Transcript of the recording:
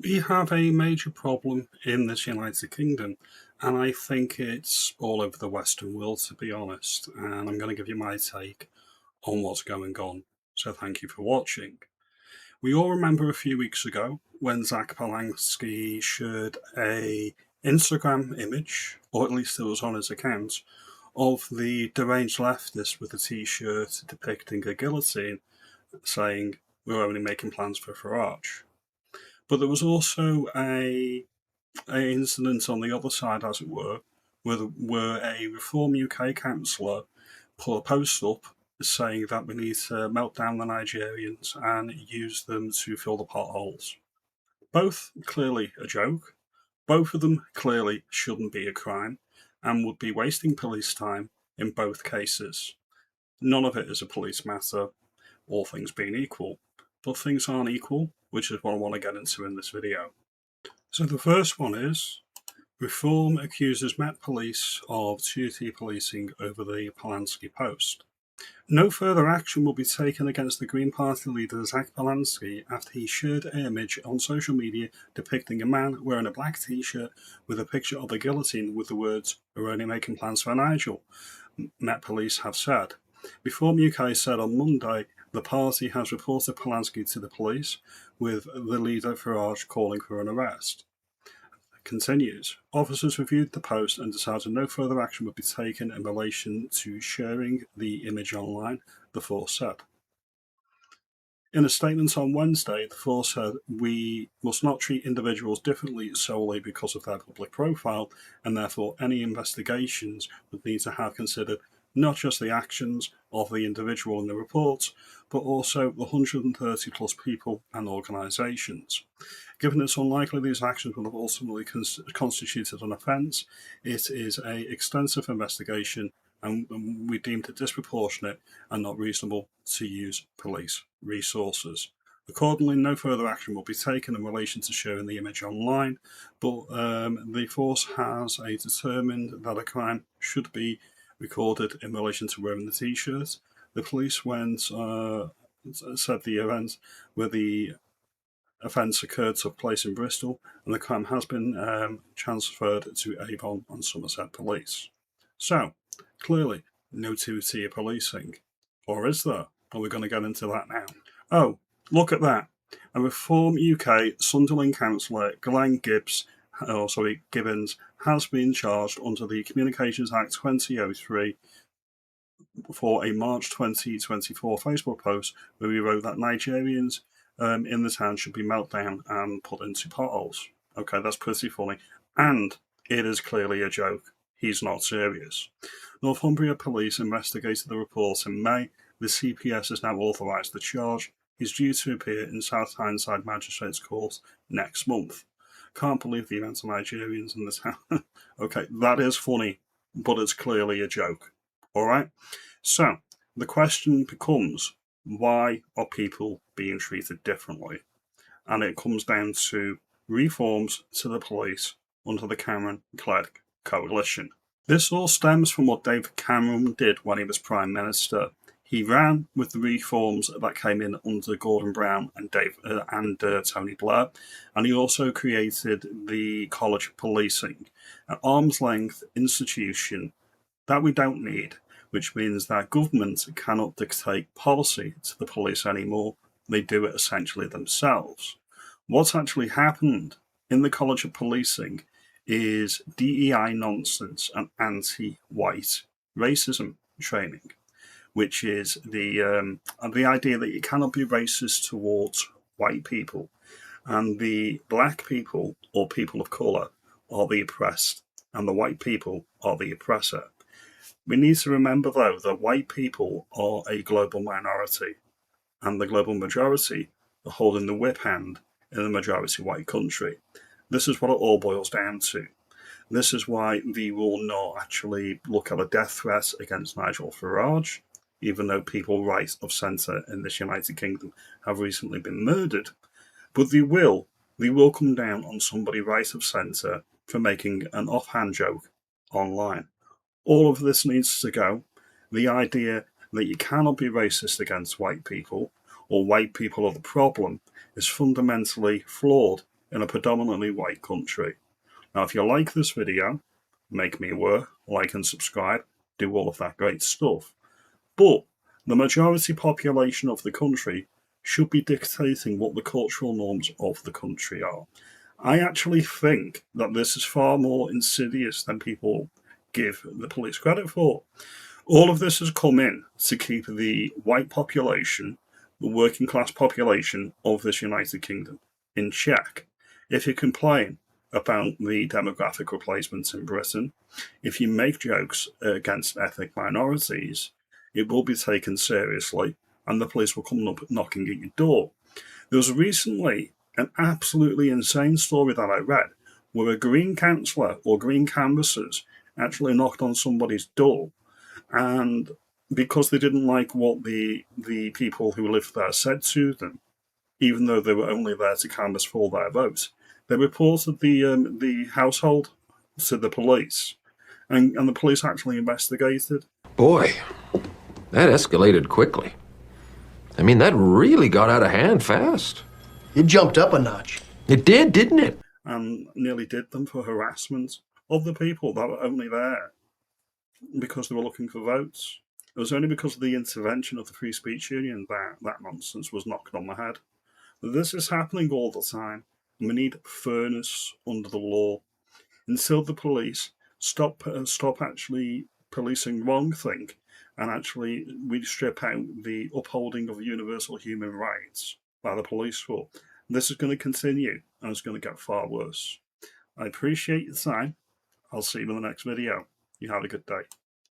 We have a major problem in this United Kingdom, and I think it's all over the Western world, to be honest. And I'm going to give you my take on what's going on. So thank you for watching. We all remember a few weeks ago when Zack Polanski shared a Instagram image, or at least it was on his account, of the deranged leftist with a t-shirt depicting a guillotine, saying, "We're only making plans for Farage." But there was also a incident on the other side, as it were, where a Reform UK councillor put a post up saying that we need to melt down the Nigerians and use them to fill the potholes. Both clearly a joke. Both of them clearly shouldn't be a crime and would be wasting police time in both cases. None of it is a police matter, all things being equal. But things aren't equal, which is what I want to get into in this video. So the first one is, Reform accuses Met Police of duty policing over the Polanski post. No further action will be taken against the Green Party leader Zack Polanski after he shared an image on social media depicting a man wearing a black t-shirt with a picture of a guillotine with the words, "We're only making plans for Nigel," Met Police have said. Reform UK said on Monday the party has reported Polanski to the police, with the leader Farage calling for an arrest. Continues. Officers reviewed the post and decided no further action would be taken in relation to sharing the image online, the force said. In a statement on Wednesday, the force said, "We must not treat individuals differently solely because of their public profile, and therefore any investigations would need to have considered not just the actions of the individual in the report, but also the 130 plus people and organisations. Given it's unlikely these actions will have ultimately constituted an offence, it is an extensive investigation and we deemed it disproportionate and not reasonable to use police resources. Accordingly, no further action will be taken in relation to sharing the image online, but the force has determined that a crime should be recorded in relation to wearing the t-shirt. The police said the event where the offence occurred took place in Bristol, and the crime has been transferred to Avon and Somerset Police. So, clearly, no two-tier policing. Or is there? Are we going to get into that now? Oh, look at that. A Reform UK Sunderland councillor, Glenn Gibbons, has been charged under the Communications Act 2003 for a March 2024 Facebook post where he wrote that Nigerians in the town should be melted down and put into potholes. Okay, that's pretty funny. And it is clearly a joke. He's not serious. Northumbria Police investigated the report in May. The CPS has now authorised the charge. He's due to appear in South Tyneside Magistrates Court next month. Can't believe the amount of Nigerians in the town. Okay, that is funny, but it's clearly a joke. Alright? So, the question becomes, why are people being treated differently? And it comes down to reforms to the police under the Cameron-Clegg coalition. This all stems from what David Cameron did when he was Prime Minister. He ran with the reforms that came in under Gordon Brown and Tony Blair, and he also created the College of Policing, an arm's length institution that we don't need, which means that government cannot dictate policy to the police anymore. They do it essentially themselves. What's actually happened in the College of Policing is DEI nonsense and anti-white racism training, which is the idea that you cannot be racist towards white people, and the black people or people of colour are the oppressed, and the white people are the oppressor. We need to remember, though, that white people are a global minority, and the global majority are holding the whip hand in a majority white country. This is what it all boils down to. This is why they will not actually look at a death threat against Nigel Farage, even though people right of centre in this United Kingdom have recently been murdered. But they will come down on somebody right of centre for making an offhand joke online. All of this needs to go. The idea that you cannot be racist against white people, or white people are the problem, is fundamentally flawed in a predominantly white country. Now, if you like this video, make me aware, like and subscribe, do all of that great stuff. But the majority population of the country should be dictating what the cultural norms of the country are. I actually think that this is far more insidious than people give the police credit for. All of this has come in to keep the white population, the working class population of this United Kingdom, in check. If you complain about the demographic replacements in Britain, if you make jokes against ethnic minorities, it will be taken seriously and the police will come up knocking at your door. There was recently an absolutely insane story that I read where a Green councillor or Green canvassers actually knocked on somebody's door, and because they didn't like what the people who lived there said to them, even though they were only there to canvass for their vote, they reported the household to the police, and the police actually investigated. Boy, that escalated quickly. I mean, that really got out of hand fast. It jumped up a notch. It did, didn't it? And nearly did them for harassment of the people that were only there because they were looking for votes. It was only because of the intervention of the Free Speech Union that nonsense was knocked on the head. This is happening all the time, and we need fairness under the law. Until the police stop actually policing wrong thing, and actually we strip out the upholding of universal human rights by the police force, this is going to continue, and it's going to get far worse. I appreciate your time. I'll see you in the next video. You have a good day.